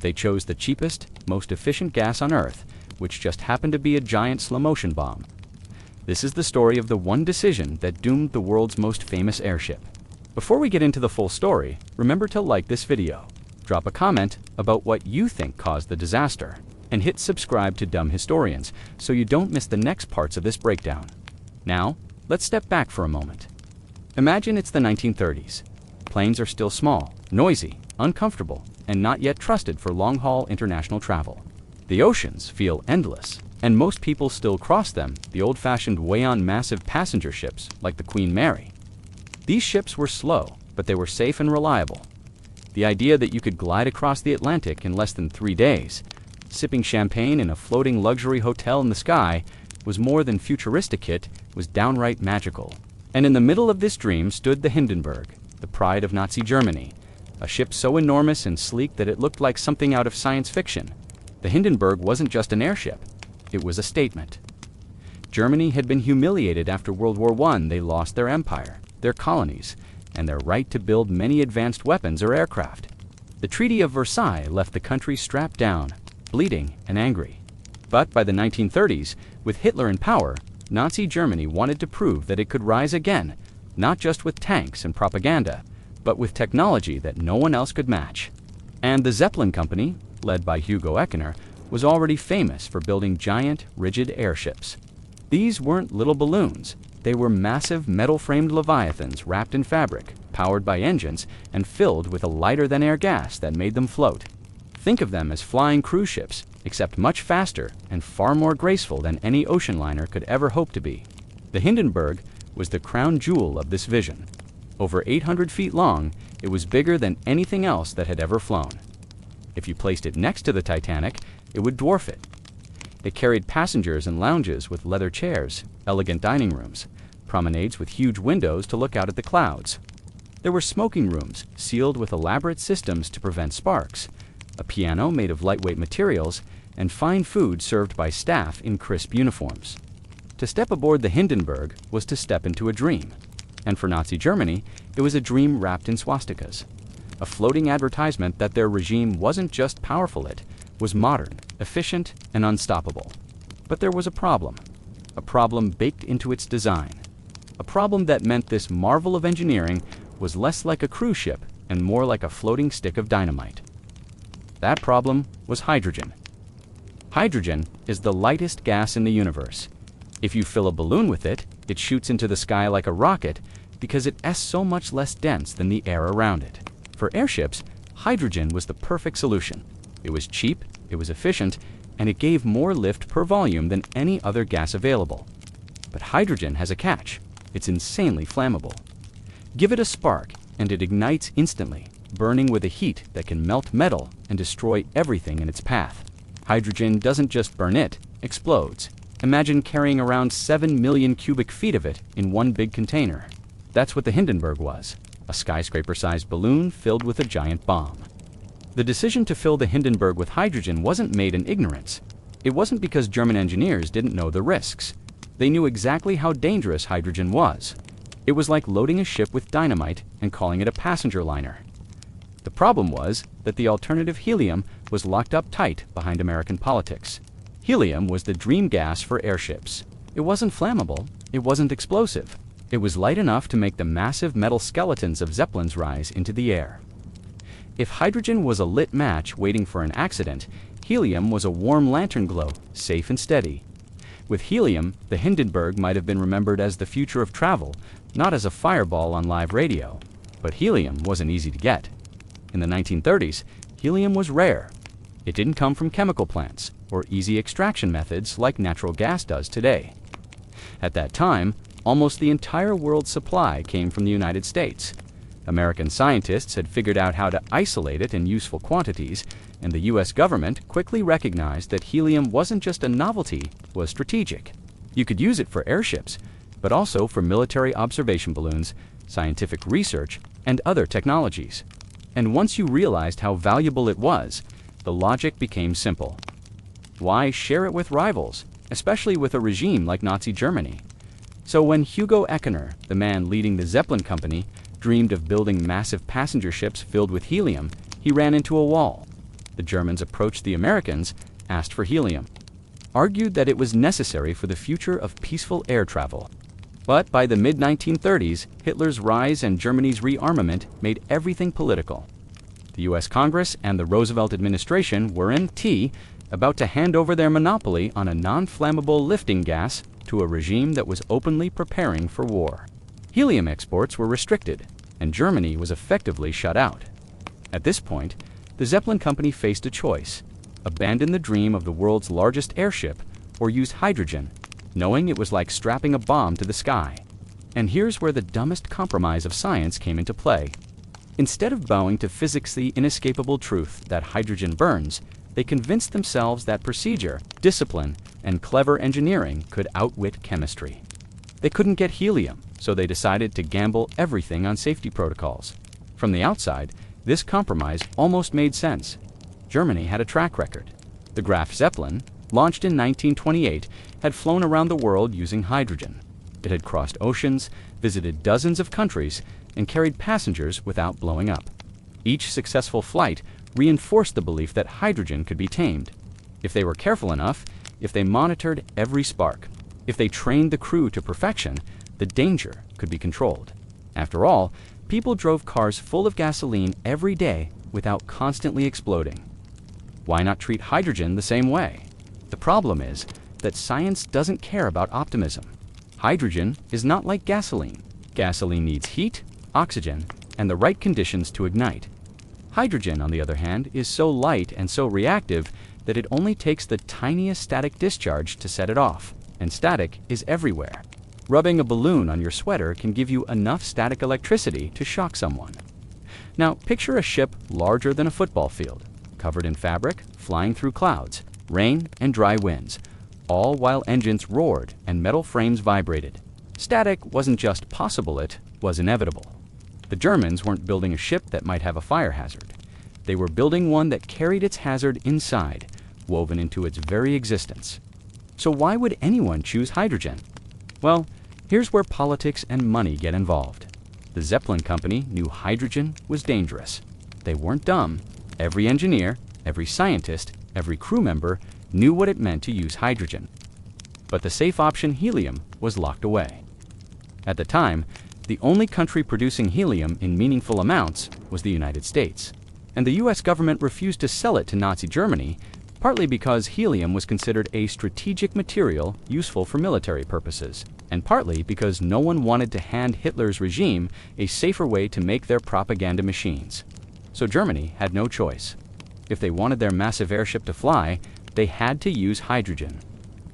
They chose the cheapest, most efficient gas on Earth, which just happened to be a giant slow-motion bomb. This is the story of the one decision that doomed the world's most famous airship. Before we get into the full story, remember to like this video, drop a comment about what you think caused the disaster, and hit subscribe to Dumb Historians so you don't miss the next parts of this breakdown. Now, let's step back for a moment. Imagine it's the 1930s. Planes are still small, noisy, uncomfortable, and not yet trusted for long-haul international travel. The oceans feel endless, and most people still cross them the old-fashioned way on massive passenger ships like the Queen Mary. These ships were slow, but they were safe and reliable. The idea that you could glide across the Atlantic in less than 3 days, sipping champagne in a floating luxury hotel in the sky, was more than futuristic, it was downright magical. And in the middle of this dream stood the Hindenburg, the pride of Nazi Germany, a ship so enormous and sleek that it looked like something out of science fiction. The Hindenburg wasn't just an airship, it was a statement. Germany had been humiliated after World War I. They lost their empire, their colonies, and their right to build many advanced weapons or aircraft. The Treaty of Versailles left the country strapped down, bleeding and angry. But by the 1930s, with Hitler in power, Nazi Germany wanted to prove that it could rise again, not just with tanks and propaganda, but with technology that no one else could match. And the Zeppelin company, led by Hugo Eckener, was already famous for building giant, rigid airships. These weren't little balloons. They were massive metal-framed leviathans wrapped in fabric, powered by engines, and filled with a lighter-than-air gas that made them float. Think of them as flying cruise ships, except much faster and far more graceful than any ocean liner could ever hope to be. The Hindenburg was the crown jewel of this vision. Over 800 feet long, it was bigger than anything else that had ever flown. If you placed it next to the Titanic, it would dwarf it. It carried passengers and lounges with leather chairs, elegant dining rooms, promenades with huge windows to look out at the clouds. There were smoking rooms sealed with elaborate systems to prevent sparks, a piano made of lightweight materials, and fine food served by staff in crisp uniforms. To step aboard the Hindenburg was to step into a dream. And for Nazi Germany, it was a dream wrapped in swastikas. A floating advertisement that their regime wasn't just powerful, it was modern, efficient, and unstoppable. But there was a problem baked into its design. A problem that meant this marvel of engineering was less like a cruise ship and more like a floating stick of dynamite. That problem was hydrogen. Hydrogen is the lightest gas in the universe. If you fill a balloon with it, it shoots into the sky like a rocket because it is so much less dense than the air around it. For airships, hydrogen was the perfect solution. It was cheap, it was efficient, and it gave more lift per volume than any other gas available. But hydrogen has a catch. It's insanely flammable. Give it a spark, and it ignites instantly, burning with a heat that can melt metal and destroy everything in its path. Hydrogen doesn't just burn, it explodes. Imagine carrying around 7 million cubic feet of it in one big container. That's what the Hindenburg was, a skyscraper-sized balloon filled with a giant bomb. The decision to fill the Hindenburg with hydrogen wasn't made in ignorance. It wasn't because German engineers didn't know the risks. They knew exactly how dangerous hydrogen was. It was like loading a ship with dynamite and calling it a passenger liner. The problem was that the alternative, helium, was locked up tight behind American politics. Helium was the dream gas for airships. It wasn't flammable, it wasn't explosive. It was light enough to make the massive metal skeletons of Zeppelins rise into the air. If hydrogen was a lit match waiting for an accident, helium was a warm lantern glow, safe and steady. With helium, the Hindenburg might have been remembered as the future of travel, not as a fireball on live radio. But helium wasn't easy to get. In the 1930s, helium was rare. It didn't come from chemical plants or easy extraction methods like natural gas does today. At that time, almost the entire world's supply came from the United States. American scientists had figured out how to isolate it in useful quantities, and the US government quickly recognized that helium wasn't just a novelty, it was strategic. You could use it for airships, but also for military observation balloons, scientific research, and other technologies. And once you realized how valuable it was, the logic became simple. Why share it with rivals, especially with a regime like Nazi Germany? So when Hugo Eckener, the man leading the Zeppelin company, dreamed of building massive passenger ships filled with helium, he ran into a wall. The Germans approached the Americans, asked for helium, argued that it was necessary for the future of peaceful air travel. But by the mid-1930s, Hitler's rise and Germany's rearmament made everything political. The U.S. Congress and the Roosevelt administration were about to hand over their monopoly on a non-flammable lifting gas to a regime that was openly preparing for war. Helium exports were restricted, and Germany was effectively shut out. At this point, the Zeppelin company faced a choice: abandon the dream of the world's largest airship or use hydrogen, knowing it was like strapping a bomb to the sky. And here's where the dumbest compromise of science came into play. Instead of bowing to physics' the inescapable truth that hydrogen burns, they convinced themselves that procedure, discipline, and clever engineering could outwit chemistry. They couldn't get helium, so they decided to gamble everything on safety protocols. From the outside, this compromise almost made sense. Germany had a track record. The Graf Zeppelin, launched in 1928, had flown around the world using hydrogen. It had crossed oceans, visited dozens of countries, and carried passengers without blowing up. Each successful flight reinforced the belief that hydrogen could be tamed. If they were careful enough, if they monitored every spark, if they trained the crew to perfection, the danger could be controlled. After all, people drove cars full of gasoline every day without constantly exploding. Why not treat hydrogen the same way? The problem is that science doesn't care about optimism. Hydrogen is not like gasoline. Gasoline needs heat, oxygen, and the right conditions to ignite. Hydrogen, on the other hand, is so light and so reactive that it only takes the tiniest static discharge to set it off, and static is everywhere. Rubbing a balloon on your sweater can give you enough static electricity to shock someone. Now, picture a ship larger than a football field, covered in fabric, flying through clouds, rain, and dry winds, all while engines roared and metal frames vibrated. Static wasn't just possible, it was inevitable. The Germans weren't building a ship that might have a fire hazard. They were building one that carried its hazard inside, woven into its very existence. So why would anyone choose hydrogen? Well, here's where politics and money get involved. The Zeppelin company knew hydrogen was dangerous. They weren't dumb. Every engineer, every scientist, every crew member knew what it meant to use hydrogen. But the safe option, helium, was locked away. At the time, the only country producing helium in meaningful amounts was the United States. And the US government refused to sell it to Nazi Germany, partly because helium was considered a strategic material useful for military purposes, and partly because no one wanted to hand Hitler's regime a safer way to make their propaganda machines. So Germany had no choice. If they wanted their massive airship to fly, they had to use hydrogen.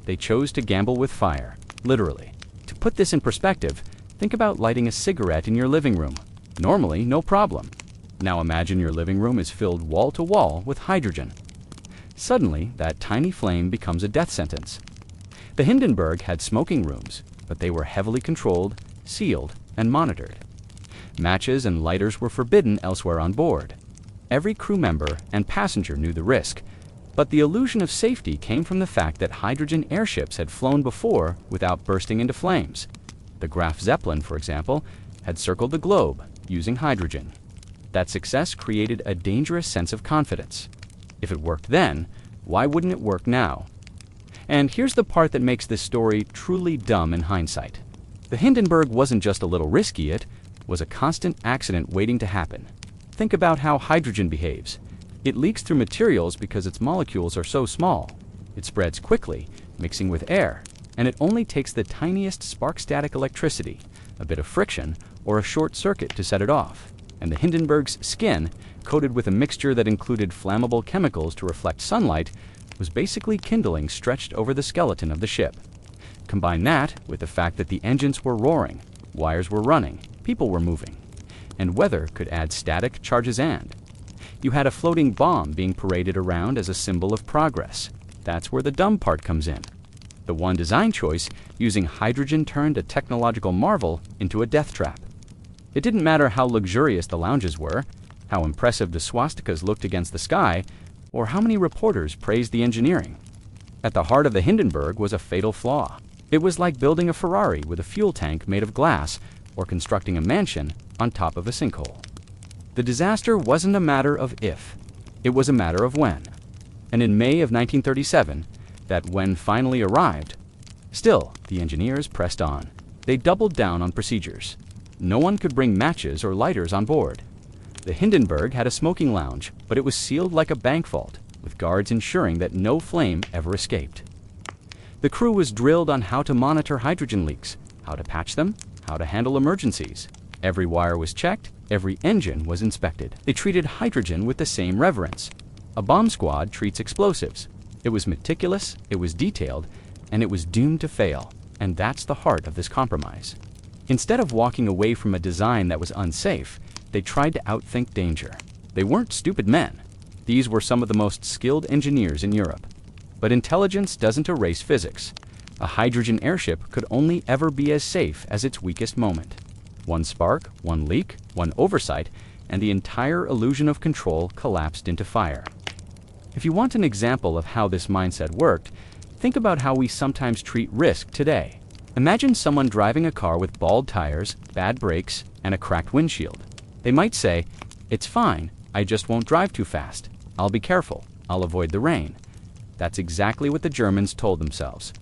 They chose to gamble with fire, literally. To put this in perspective, think about lighting a cigarette in your living room. Normally, no problem. Now imagine your living room is filled wall to wall with hydrogen. Suddenly, that tiny flame becomes a death sentence. The Hindenburg had smoking rooms, but they were heavily controlled, sealed, and monitored. Matches and lighters were forbidden elsewhere on board. Every crew member and passenger knew the risk, but the illusion of safety came from the fact that hydrogen airships had flown before without bursting into flames. The Graf Zeppelin, for example, had circled the globe using hydrogen. That success created a dangerous sense of confidence. If it worked then, why wouldn't it work now? And here's the part that makes this story truly dumb in hindsight. The Hindenburg wasn't just a little risky, it was a constant accident waiting to happen. Think about how hydrogen behaves. It leaks through materials because its molecules are so small. It spreads quickly, mixing with air, and it only takes the tiniest spark static electricity, a bit of friction, or a short circuit to set it off. And the Hindenburg's skin, coated with a mixture that included flammable chemicals to reflect sunlight, was basically kindling stretched over the skeleton of the ship. Combine that with the fact that the engines were roaring, wires were running, people were moving, and weather could add static charges and you had a floating bomb being paraded around as a symbol of progress. That's where the dumb part comes in. The one design choice, using hydrogen, turned a technological marvel into a death trap. It didn't matter how luxurious the lounges were, how impressive the swastikas looked against the sky, or how many reporters praised the engineering. At the heart of the Hindenburg was a fatal flaw. It was like building a Ferrari with a fuel tank made of glass, or constructing a mansion on top of a sinkhole. The disaster wasn't a matter of if. It was a matter of when. And in May of 1937, that when finally arrived. Still, the engineers pressed on. They doubled down on procedures. No one could bring matches or lighters on board. The Hindenburg had a smoking lounge, but it was sealed like a bank vault, with guards ensuring that no flame ever escaped. The crew was drilled on how to monitor hydrogen leaks, how to patch them, how to handle emergencies. Every wire was checked, every engine was inspected. They treated hydrogen with the same reverence. A bomb squad treats explosives. It was meticulous, it was detailed, and it was doomed to fail. And that's the heart of this compromise. Instead of walking away from a design that was unsafe, they tried to outthink danger. They weren't stupid men. These were some of the most skilled engineers in Europe. But intelligence doesn't erase physics. A hydrogen airship could only ever be as safe as its weakest moment. One spark, one leak, one oversight, and the entire illusion of control collapsed into fire. If you want an example of how this mindset worked, think about how we sometimes treat risk today. Imagine someone driving a car with bald tires, bad brakes, and a cracked windshield. They might say, "It's fine, I just won't drive too fast. I'll be careful, I'll avoid the rain." That's exactly what the Germans told themselves.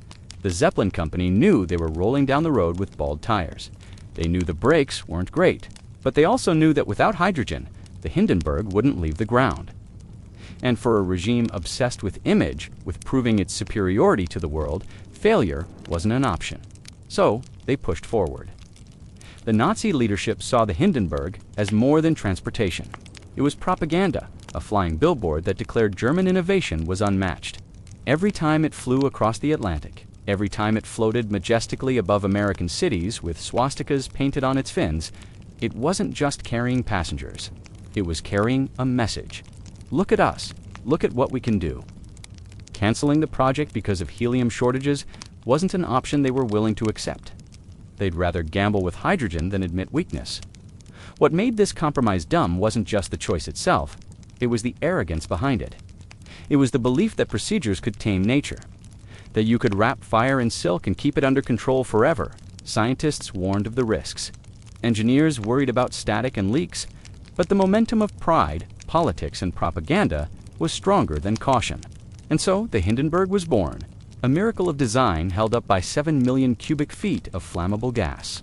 The Zeppelin company knew they were rolling down the road with bald tires. They knew the brakes weren't great, but they also knew that without hydrogen, the Hindenburg wouldn't leave the ground. And for a regime obsessed with image, with proving its superiority to the world, failure wasn't an option. So they pushed forward. The Nazi leadership saw the Hindenburg as more than transportation. It was propaganda, a flying billboard that declared German innovation was unmatched. Every time it flew across the Atlantic, every time it floated majestically above American cities with swastikas painted on its fins, it wasn't just carrying passengers. It was carrying a message. Look at us. Look at what we can do. Canceling the project because of helium shortages wasn't an option they were willing to accept. They'd rather gamble with hydrogen than admit weakness. What made this compromise dumb wasn't just the choice itself. It was the arrogance behind it. It was the belief that procedures could tame nature, that you could wrap fire in silk and keep it under control forever. Scientists warned of the risks. Engineers worried about static and leaks, but the momentum of pride, politics, and propaganda was stronger than caution. And so the Hindenburg was born, a miracle of design held up by 7 million cubic feet of flammable gas.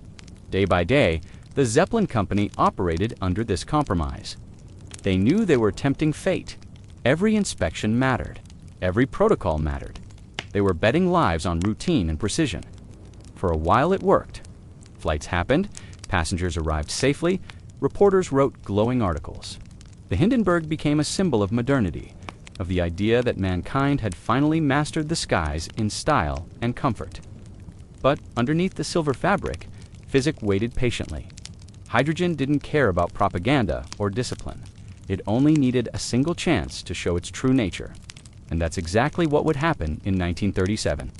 Day by day, the Zeppelin company operated under this compromise. They knew they were tempting fate. Every inspection mattered. Every protocol mattered. They were betting lives on routine and precision. For a while it worked. Flights happened, passengers arrived safely, reporters wrote glowing articles. The Hindenburg became a symbol of modernity, of the idea that mankind had finally mastered the skies in style and comfort. But underneath the silver fabric, physics waited patiently. Hydrogen didn't care about propaganda or discipline. It only needed a single chance to show its true nature. And that's exactly what would happen in 1937.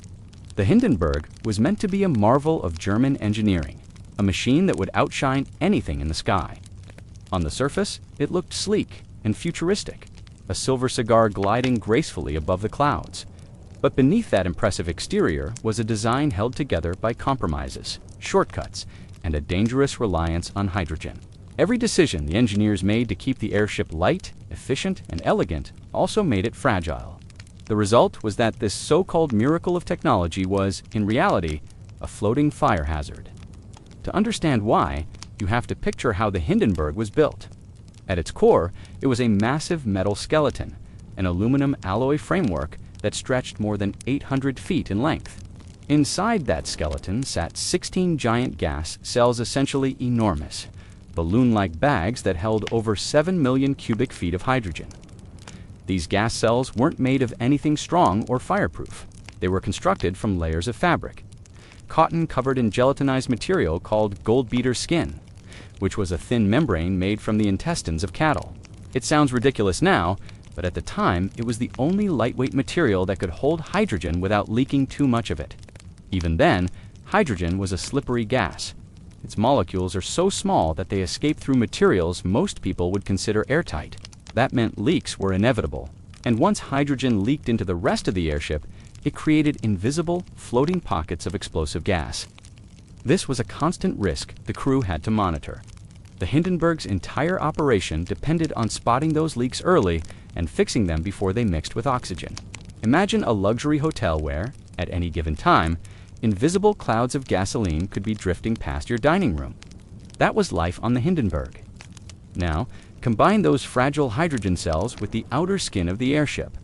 The Hindenburg was meant to be a marvel of German engineering, a machine that would outshine anything in the sky. On the surface, it looked sleek and futuristic, a silver cigar gliding gracefully above the clouds. But beneath that impressive exterior was a design held together by compromises, shortcuts, and a dangerous reliance on hydrogen. Every decision the engineers made to keep the airship light, efficient, and elegant also made it fragile. The result was that this so-called miracle of technology was, in reality, a floating fire hazard. To understand why, you have to picture how the Hindenburg was built. At its core, it was a massive metal skeleton, an aluminum alloy framework that stretched more than 800 feet in length. Inside that skeleton sat 16 giant gas cells, essentially enormous, balloon-like bags that held over 7 million cubic feet of hydrogen. These gas cells weren't made of anything strong or fireproof. They were constructed from layers of fabric, cotton covered in gelatinized material called gold-beater skin, which was a thin membrane made from the intestines of cattle. It sounds ridiculous now, but at the time it was the only lightweight material that could hold hydrogen without leaking too much of it. Even then, hydrogen was a slippery gas. Its molecules are so small that they escape through materials most people would consider airtight. That meant leaks were inevitable. And once hydrogen leaked into the rest of the airship, it created invisible, floating pockets of explosive gas. This was a constant risk the crew had to monitor. The Hindenburg's entire operation depended on spotting those leaks early and fixing them before they mixed with oxygen. Imagine a luxury hotel where, at any given time, invisible clouds of gasoline could be drifting past your dining room. That was life on the Hindenburg. Now, combine those fragile hydrogen cells with the outer skin of the airship.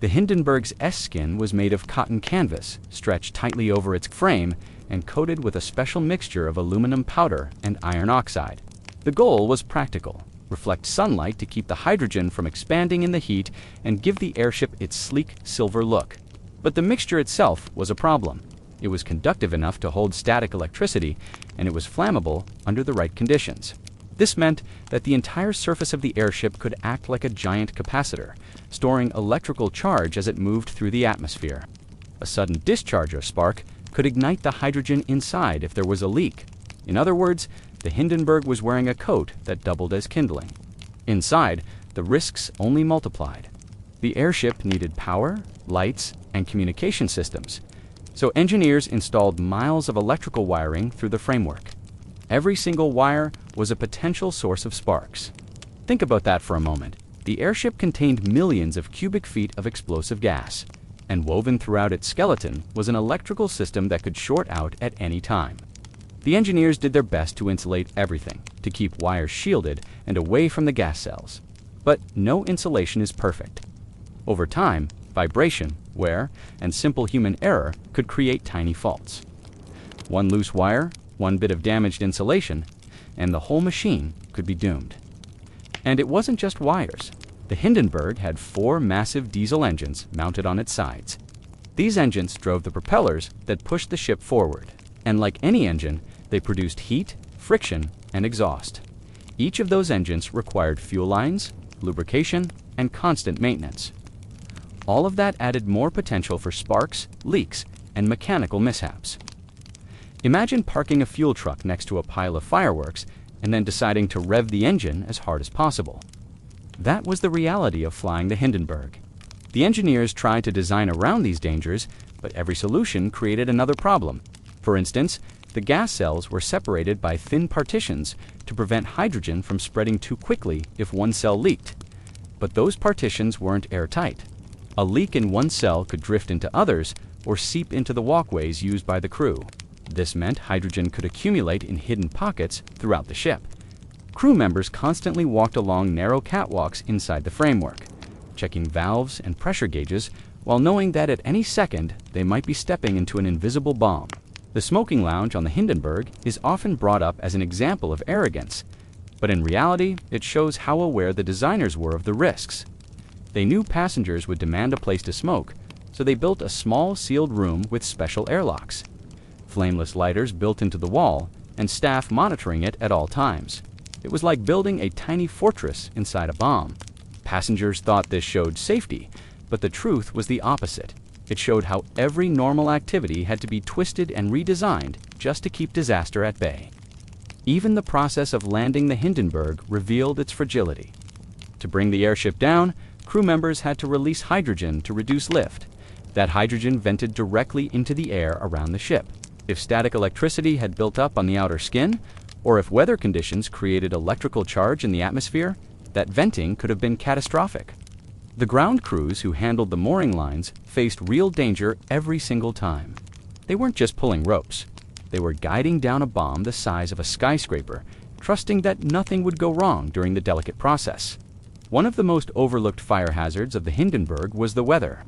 The Hindenburg's S-skin was made of cotton canvas, stretched tightly over its frame, and coated with a special mixture of aluminum powder and iron oxide. The goal was practical: reflect sunlight to keep the hydrogen from expanding in the heat and give the airship its sleek silver look. But the mixture itself was a problem. It was conductive enough to hold static electricity, and it was flammable under the right conditions. This meant that the entire surface of the airship could act like a giant capacitor, storing electrical charge as it moved through the atmosphere. A sudden discharge or spark could ignite the hydrogen inside if there was a leak. In other words, the Hindenburg was wearing a coat that doubled as kindling. Inside, the risks only multiplied. The airship needed power, lights, and communication systems, so engineers installed miles of electrical wiring through the framework. Every single wire was a potential source of sparks. Think about that for a moment. The airship contained millions of cubic feet of explosive gas, and woven throughout its skeleton was an electrical system that could short out at any time. The engineers did their best to insulate everything, to keep wires shielded and away from the gas cells. But no insulation is perfect. Over time, vibration, wear, and simple human error could create tiny faults. One loose wire, one bit of damaged insulation, and the whole machine could be doomed. And it wasn't just wires. The Hindenburg had 4 massive diesel engines mounted on its sides. These engines drove the propellers that pushed the ship forward, and like any engine, they produced heat, friction, and exhaust. Each of those engines required fuel lines, lubrication, and constant maintenance. All of that added more potential for sparks, leaks, and mechanical mishaps. Imagine parking a fuel truck next to a pile of fireworks and then deciding to rev the engine as hard as possible. That was the reality of flying the Hindenburg. The engineers tried to design around these dangers, but every solution created another problem. For instance, the gas cells were separated by thin partitions to prevent hydrogen from spreading too quickly if one cell leaked. But those partitions weren't airtight. A leak in one cell could drift into others or seep into the walkways used by the crew. This meant hydrogen could accumulate in hidden pockets throughout the ship. Crew members constantly walked along narrow catwalks inside the framework, checking valves and pressure gauges while knowing that at any second they might be stepping into an invisible bomb. The smoking lounge on the Hindenburg is often brought up as an example of arrogance, but in reality it shows how aware the designers were of the risks. They knew passengers would demand a place to smoke, so they built a small sealed room with special airlocks, flameless lighters built into the wall, and staff monitoring it at all times. It was like building a tiny fortress inside a bomb. Passengers thought this showed safety, but the truth was the opposite. It showed how every normal activity had to be twisted and redesigned just to keep disaster at bay. Even the process of landing the Hindenburg revealed its fragility. To bring the airship down, crew members had to release hydrogen to reduce lift. That hydrogen vented directly into the air around the ship. If static electricity had built up on the outer skin, or if weather conditions created electrical charge in the atmosphere, that venting could have been catastrophic. The ground crews who handled the mooring lines faced real danger every single time. They weren't just pulling ropes. They were guiding down a bomb the size of a skyscraper, trusting that nothing would go wrong during the delicate process. One of the most overlooked fire hazards of the Hindenburg was the weather.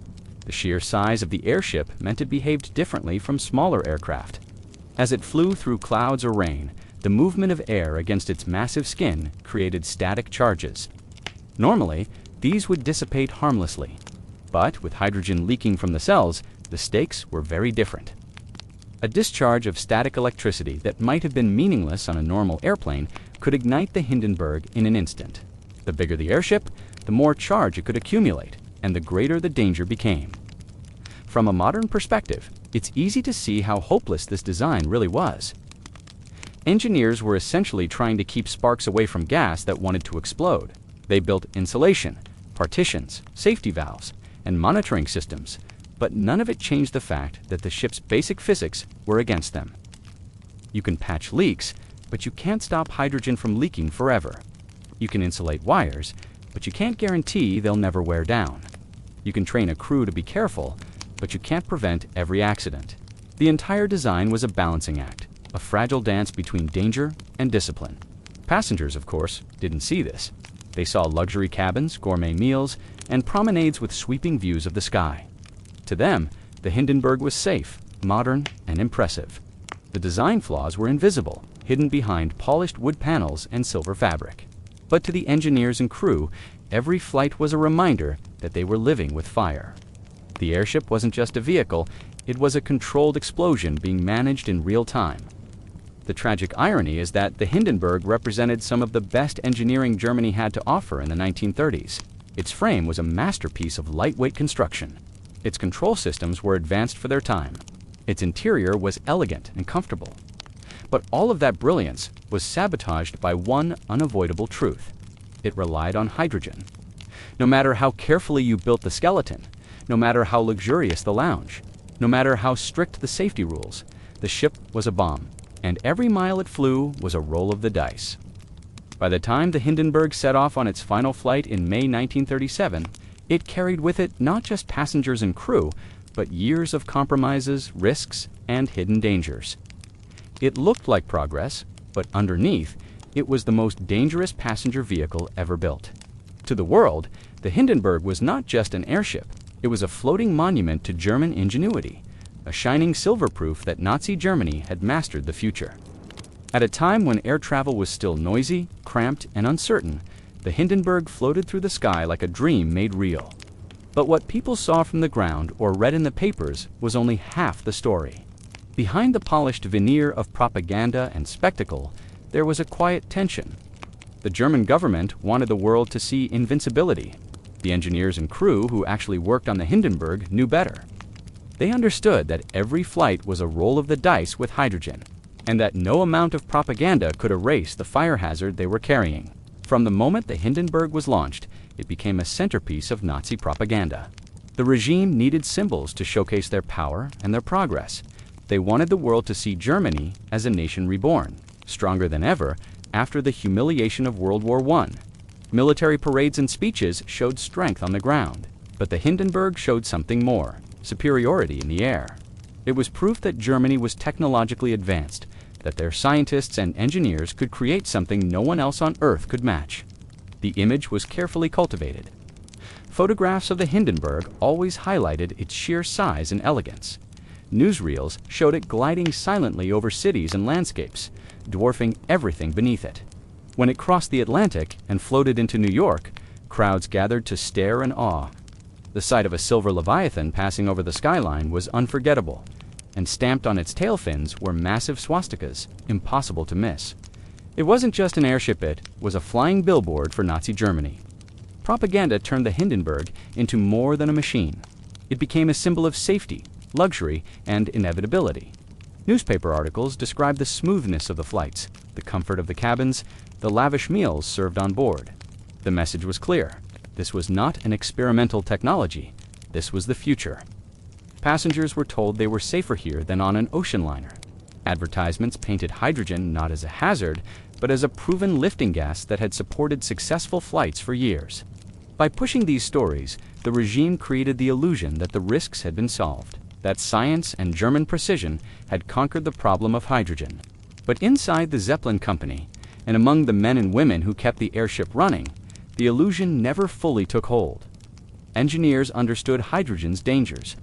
The sheer size of the airship meant it behaved differently from smaller aircraft. As it flew through clouds or rain, the movement of air against its massive skin created static charges. Normally, these would dissipate harmlessly, but with hydrogen leaking from the cells, the stakes were very different. A discharge of static electricity that might have been meaningless on a normal airplane could ignite the Hindenburg in an instant. The bigger the airship, the more charge it could accumulate, and the greater the danger became. From a modern perspective, it's easy to see how hopeless this design really was. Engineers were essentially trying to keep sparks away from gas that wanted to explode. They built insulation, partitions, safety valves, and monitoring systems, but none of it changed the fact that the ship's basic physics were against them. You can patch leaks, but you can't stop hydrogen from leaking forever. You can insulate wires, but you can't guarantee they'll never wear down. You can train a crew to be careful, but you can't prevent every accident. The entire design was a balancing act, a fragile dance between danger and discipline. Passengers, of course, didn't see this. They saw luxury cabins, gourmet meals, and promenades with sweeping views of the sky. To them, the Hindenburg was safe, modern, and impressive. The design flaws were invisible, hidden behind polished wood panels and silver fabric. But to the engineers and crew, every flight was a reminder that they were living with fire. The airship wasn't just a vehicle, it was a controlled explosion being managed in real time. The tragic irony is that the Hindenburg represented some of the best engineering Germany had to offer in the 1930s. Its frame was a masterpiece of lightweight construction. Its control systems were advanced for their time. Its interior was elegant and comfortable. But all of that brilliance was sabotaged by one unavoidable truth. It relied on hydrogen. No matter how carefully you built the skeleton, no matter how luxurious the lounge, no matter how strict the safety rules, the ship was a bomb, and every mile it flew was a roll of the dice. By the time the Hindenburg set off on its final flight in May 1937, it carried with it not just passengers and crew, but years of compromises, risks, and hidden dangers. It looked like progress, but underneath, it was the most dangerous passenger vehicle ever built. To the world, the Hindenburg was not just an airship, it was a floating monument to German ingenuity, a shining silver proof that Nazi Germany had mastered the future. At a time when air travel was still noisy, cramped, and uncertain, the Hindenburg floated through the sky like a dream made real. But what people saw from the ground or read in the papers was only half the story. Behind the polished veneer of propaganda and spectacle, there was a quiet tension. The German government wanted the world to see invincibility. The engineers and crew who actually worked on the Hindenburg knew better. They understood that every flight was a roll of the dice with hydrogen, and that no amount of propaganda could erase the fire hazard they were carrying. From the moment the Hindenburg was launched, it became a centerpiece of Nazi propaganda. The regime needed symbols to showcase their power and their progress. They wanted the world to see Germany as a nation reborn, stronger than ever after the humiliation of World War I. Military parades and speeches showed strength on the ground, but the Hindenburg showed something more: superiority in the air. It was proof that Germany was technologically advanced, that their scientists and engineers could create something no one else on Earth could match. The image was carefully cultivated. Photographs of the Hindenburg always highlighted its sheer size and elegance. Newsreels showed it gliding silently over cities and landscapes, dwarfing everything beneath it. When it crossed the Atlantic and floated into New York, crowds gathered to stare in awe. The sight of a silver leviathan passing over the skyline was unforgettable, and stamped on its tail fins were massive swastikas, impossible to miss. It wasn't just an airship, it was a flying billboard for Nazi Germany. Propaganda turned the Hindenburg into more than a machine. It became a symbol of safety, luxury, and inevitability. Newspaper articles described the smoothness of the flights, the comfort of the cabins, the lavish meals served on board. The message was clear. This was not an experimental technology. This was the future. Passengers were told they were safer here than on an ocean liner. Advertisements painted hydrogen not as a hazard, but as a proven lifting gas that had supported successful flights for years. By pushing these stories, the regime created the illusion that the risks had been solved, that science and German precision had conquered the problem of hydrogen. But inside the Zeppelin company, and among the men and women who kept the airship running, the illusion never fully took hold. Engineers understood hydrogen's dangers.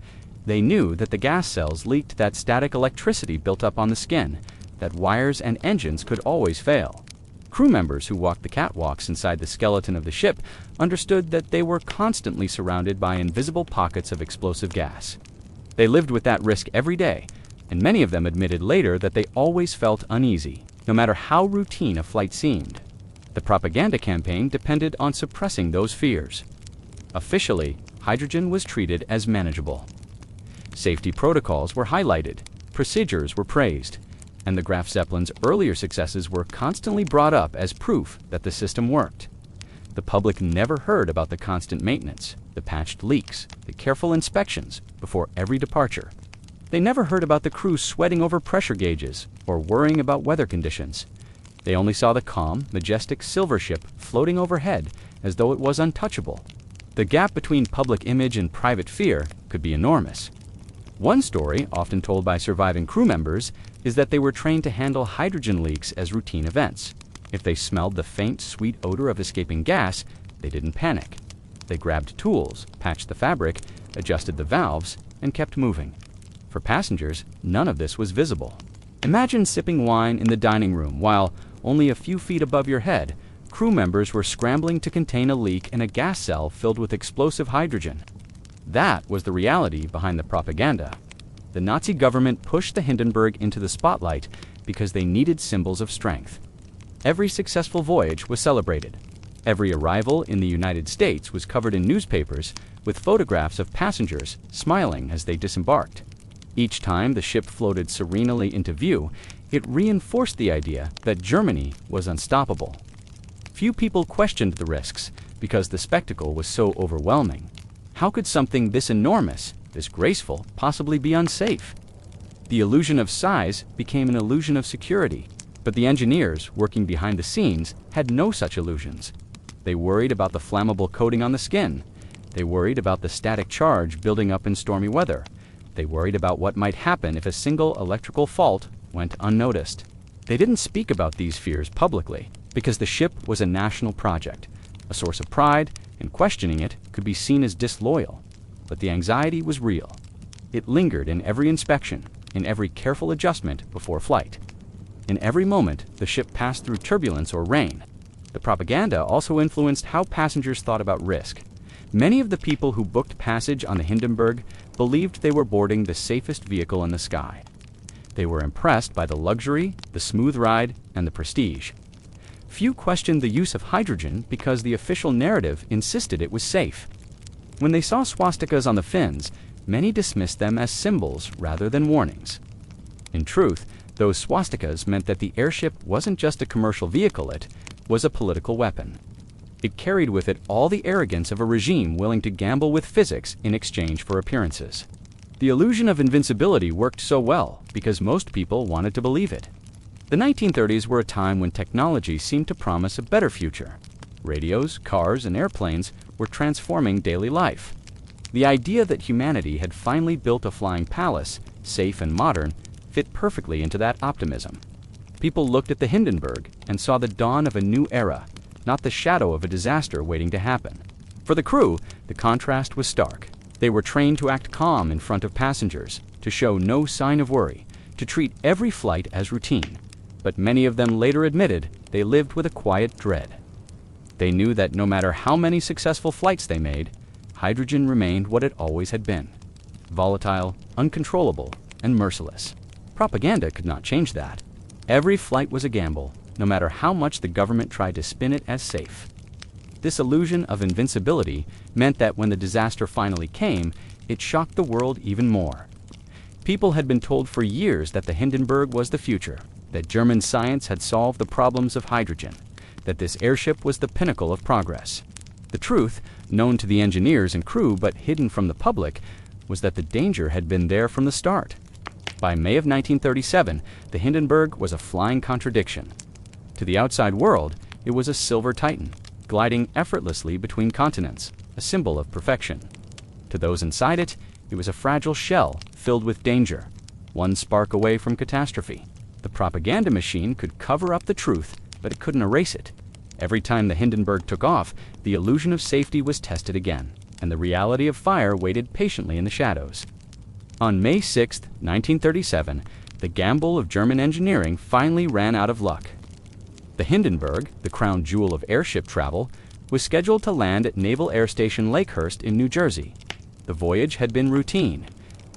They knew that the gas cells leaked that static electricity built up on the skin, that wires and engines could always fail. Crew members who walked the catwalks inside the skeleton of the ship understood that they were constantly surrounded by invisible pockets of explosive gas. They lived with that risk every day, and many of them admitted later that they always felt uneasy, no matter how routine a flight seemed. The propaganda campaign depended on suppressing those fears. Officially, hydrogen was treated as manageable. Safety protocols were highlighted, procedures were praised, and the Graf Zeppelin's earlier successes were constantly brought up as proof that the system worked. The public never heard about the constant maintenance, the patched leaks, the careful inspections before every departure. They never heard about the crew sweating over pressure gauges or worrying about weather conditions. They only saw the calm, majestic silver ship floating overhead as though it was untouchable. The gap between public image and private fear could be enormous. One story, often told by surviving crew members, is that they were trained to handle hydrogen leaks as routine events. If they smelled the faint, sweet odor of escaping gas, they didn't panic. They grabbed tools, patched the fabric, adjusted the valves, and kept moving. For passengers, none of this was visible. Imagine sipping wine in the dining room while, only a few feet above your head, crew members were scrambling to contain a leak in a gas cell filled with explosive hydrogen. That was the reality behind the propaganda. The Nazi government pushed the Hindenburg into the spotlight because they needed symbols of strength. Every successful voyage was celebrated. Every arrival in the United States was covered in newspapers with photographs of passengers smiling as they disembarked. Each time the ship floated serenely into view, it reinforced the idea that Germany was unstoppable. Few people questioned the risks because the spectacle was so overwhelming. How could something this enormous, this graceful, possibly be unsafe? The illusion of size became an illusion of security, but the engineers working behind the scenes had no such illusions. They worried about the flammable coating on the skin. They worried about the static charge building up in stormy weather. They worried about what might happen if a single electrical fault went unnoticed. They didn't speak about these fears publicly because the ship was a national project, a source of pride, and questioning it could be seen as disloyal. But the anxiety was real. It lingered in every inspection, in every careful adjustment before flight. In every moment the ship passed through turbulence or rain. The propaganda also influenced how passengers thought about risk. Many of the people who booked passage on the Hindenburg believed they were boarding the safest vehicle in the sky. They were impressed by the luxury, the smooth ride, and the prestige. Few questioned the use of hydrogen because the official narrative insisted it was safe. When they saw swastikas on the fins, many dismissed them as symbols rather than warnings. In truth, those swastikas meant that the airship wasn't just a commercial vehicle, it was a political weapon. It carried with it all the arrogance of a regime willing to gamble with physics in exchange for appearances. The illusion of invincibility worked so well because most people wanted to believe it. The 1930s were a time when technology seemed to promise a better future. Radios, cars, and airplanes were transforming daily life. The idea that humanity had finally built a flying palace, safe and modern, fit perfectly into that optimism. People looked at the Hindenburg and saw the dawn of a new era, not the shadow of a disaster waiting to happen. For the crew, the contrast was stark. They were trained to act calm in front of passengers, to show no sign of worry, to treat every flight as routine. But many of them later admitted they lived with a quiet dread. They knew that no matter how many successful flights they made, hydrogen remained what it always had been: volatile, uncontrollable, and merciless. Propaganda could not change that. Every flight was a gamble, no matter how much the government tried to spin it as safe. This illusion of invincibility meant that when the disaster finally came, it shocked the world even more. People had been told for years that the Hindenburg was the future, that German science had solved the problems of hydrogen, that this airship was the pinnacle of progress. The truth, known to the engineers and crew but hidden from the public, was that the danger had been there from the start. By May of 1937, the Hindenburg was a flying contradiction. To the outside world, it was a silver titan, gliding effortlessly between continents, a symbol of perfection. To those inside it, it was a fragile shell filled with danger, one spark away from catastrophe. The propaganda machine could cover up the truth, but it couldn't erase it. Every time the Hindenburg took off, the illusion of safety was tested again, and the reality of fire waited patiently in the shadows. On May 6, 1937, the gamble of German engineering finally ran out of luck. The Hindenburg, the crown jewel of airship travel, was scheduled to land at Naval Air Station Lakehurst in New Jersey. The voyage had been routine.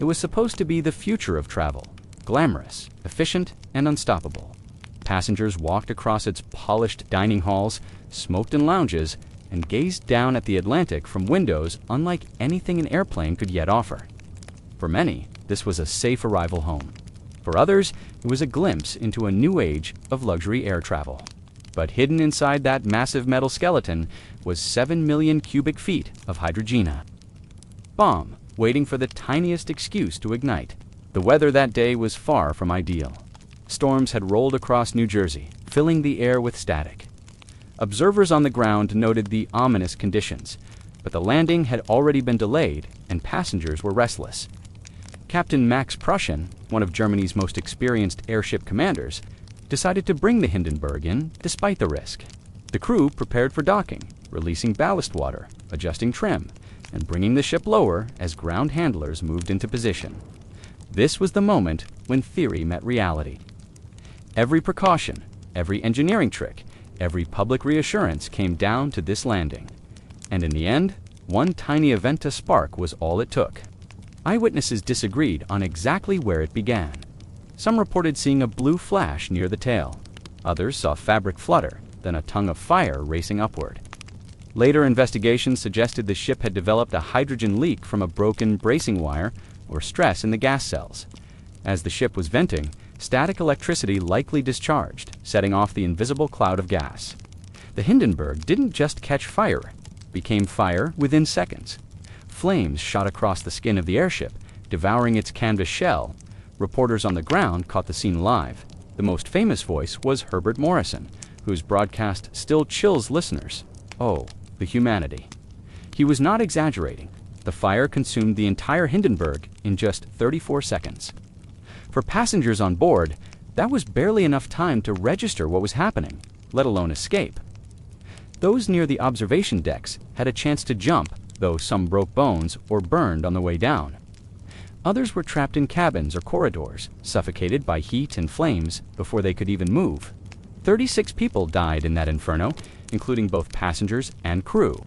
It was supposed to be the future of travel, glamorous, efficient, and unstoppable. Passengers walked across its polished dining halls, smoked in lounges, and gazed down at the Atlantic from windows unlike anything an airplane could yet offer. For many, this was a safe arrival home. For others, it was a glimpse into a new age of luxury air travel. But hidden inside that massive metal skeleton was 7 million cubic feet of hydrogena. Bomb, waiting for the tiniest excuse to ignite. The weather that day was far from ideal. Storms had rolled across New Jersey, filling the air with static. Observers on the ground noted the ominous conditions, but the landing had already been delayed and passengers were restless. Captain Max Prussian, one of Germany's most experienced airship commanders, decided to bring the Hindenburg in despite the risk. The crew prepared for docking, releasing ballast water, adjusting trim, and bringing the ship lower as ground handlers moved into position. This was the moment when theory met reality. Every precaution, every engineering trick, every public reassurance came down to this landing. And in the end, one tiny event to spark was all it took. Eyewitnesses disagreed on exactly where it began. Some reported seeing a blue flash near the tail. Others saw fabric flutter, then a tongue of fire racing upward. Later investigations suggested the ship had developed a hydrogen leak from a broken bracing wire or stress in the gas cells. As the ship was venting, static electricity likely discharged, setting off the invisible cloud of gas. The Hindenburg didn't just catch fire, it became fire within seconds. Flames shot across the skin of the airship, devouring its canvas shell. Reporters on the ground caught the scene live. The most famous voice was Herbert Morrison, whose broadcast still chills listeners. Oh, the humanity. He was not exaggerating. The fire consumed the entire Hindenburg in just 34 seconds. For passengers on board, that was barely enough time to register what was happening, let alone escape. Those near the observation decks had a chance to jump, though some broke bones or burned on the way down. Others were trapped in cabins or corridors, suffocated by heat and flames before they could even move. 36 people died in that inferno, including both passengers and crew.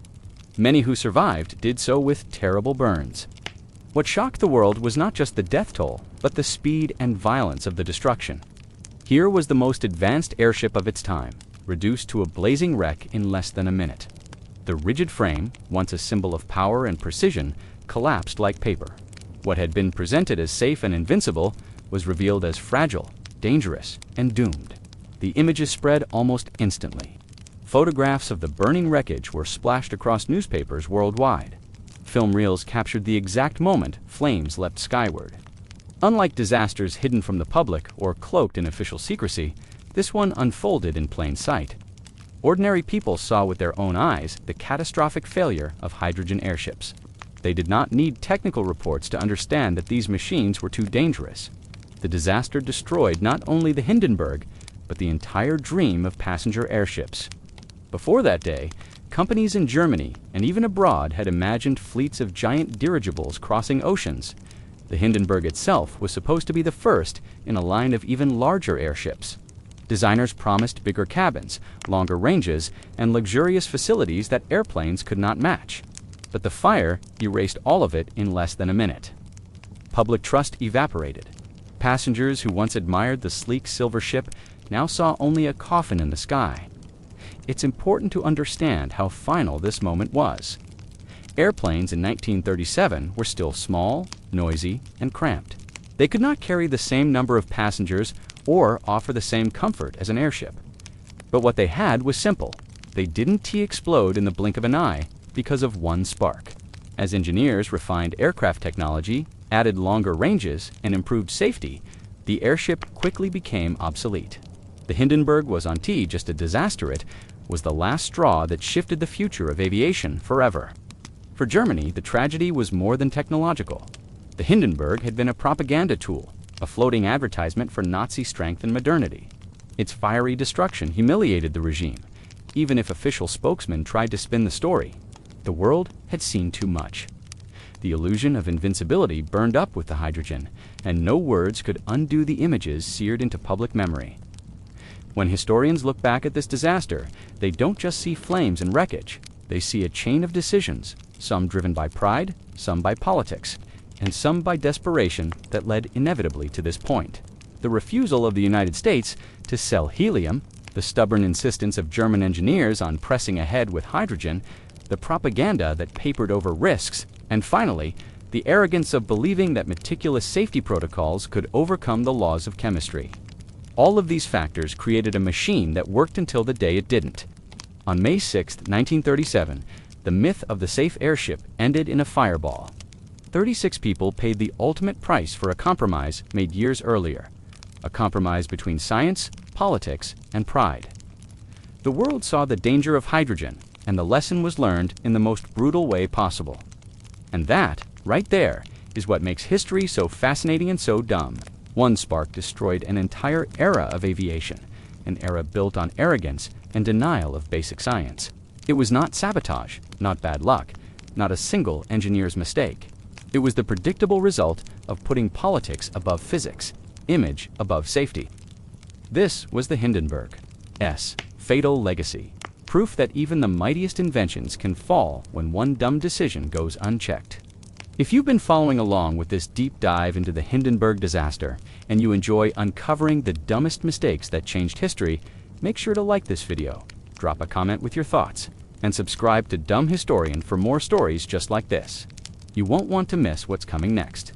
Many who survived did so with terrible burns. What shocked the world was not just the death toll, but the speed and violence of the destruction. Here was the most advanced airship of its time, reduced to a blazing wreck in less than a minute. The rigid frame, once a symbol of power and precision, collapsed like paper. What had been presented as safe and invincible was revealed as fragile, dangerous, and doomed. The images spread almost instantly. Photographs of the burning wreckage were splashed across newspapers worldwide. Film reels captured the exact moment flames leapt skyward. Unlike disasters hidden from the public or cloaked in official secrecy, this one unfolded in plain sight. Ordinary people saw with their own eyes the catastrophic failure of hydrogen airships. They did not need technical reports to understand that these machines were too dangerous. The disaster destroyed not only the Hindenburg, but the entire dream of passenger airships. Before that day, companies in Germany and even abroad had imagined fleets of giant dirigibles crossing oceans. The Hindenburg itself was supposed to be the first in a line of even larger airships. Designers promised bigger cabins, longer ranges, and luxurious facilities that airplanes could not match. But the fire erased all of it in less than a minute. Public trust evaporated. Passengers who once admired the sleek silver ship now saw only a coffin in the sky. It's important to understand how final this moment was. Airplanes in 1937 were still small, noisy, and cramped. They could not carry the same number of passengers or offer the same comfort as an airship. But what they had was simple. They didn't explode in the blink of an eye because of one spark. As engineers refined aircraft technology, added longer ranges, and improved safety, the airship quickly became obsolete. The Hindenburg was just a disaster. It was the last straw that shifted the future of aviation forever. For Germany, the tragedy was more than technological. The Hindenburg had been a propaganda tool, a floating advertisement for Nazi strength and modernity. Its fiery destruction humiliated the regime, even if official spokesmen tried to spin the story. The world had seen too much. The illusion of invincibility burned up with the hydrogen, and no words could undo the images seared into public memory. When historians look back at this disaster, they don't just see flames and wreckage. They see a chain of decisions, some driven by pride, some by politics, and some by desperation that led inevitably to this point. The refusal of the United States to sell helium, the stubborn insistence of German engineers on pressing ahead with hydrogen, the propaganda that papered over risks, and finally, the arrogance of believing that meticulous safety protocols could overcome the laws of chemistry. All of these factors created a machine that worked until the day it didn't. On May 6, 1937, the myth of the safe airship ended in a fireball. 36 people paid the ultimate price for a compromise made years earlier, a compromise between science, politics, and pride. The world saw the danger of hydrogen, and the lesson was learned in the most brutal way possible. And that, right there, is what makes history so fascinating and so dumb. One spark destroyed an entire era of aviation, an era built on arrogance and denial of basic science. It was not sabotage, not bad luck, not a single engineer's mistake. It was the predictable result of putting politics above physics, image above safety. This was the Hindenburg's fatal legacy, proof that even the mightiest inventions can fall when one dumb decision goes unchecked. If you've been following along with this deep dive into the Hindenburg disaster, and you enjoy uncovering the dumbest mistakes that changed history, make sure to like this video, drop a comment with your thoughts, and subscribe to Dumb Historian for more stories just like this. You won't want to miss what's coming next.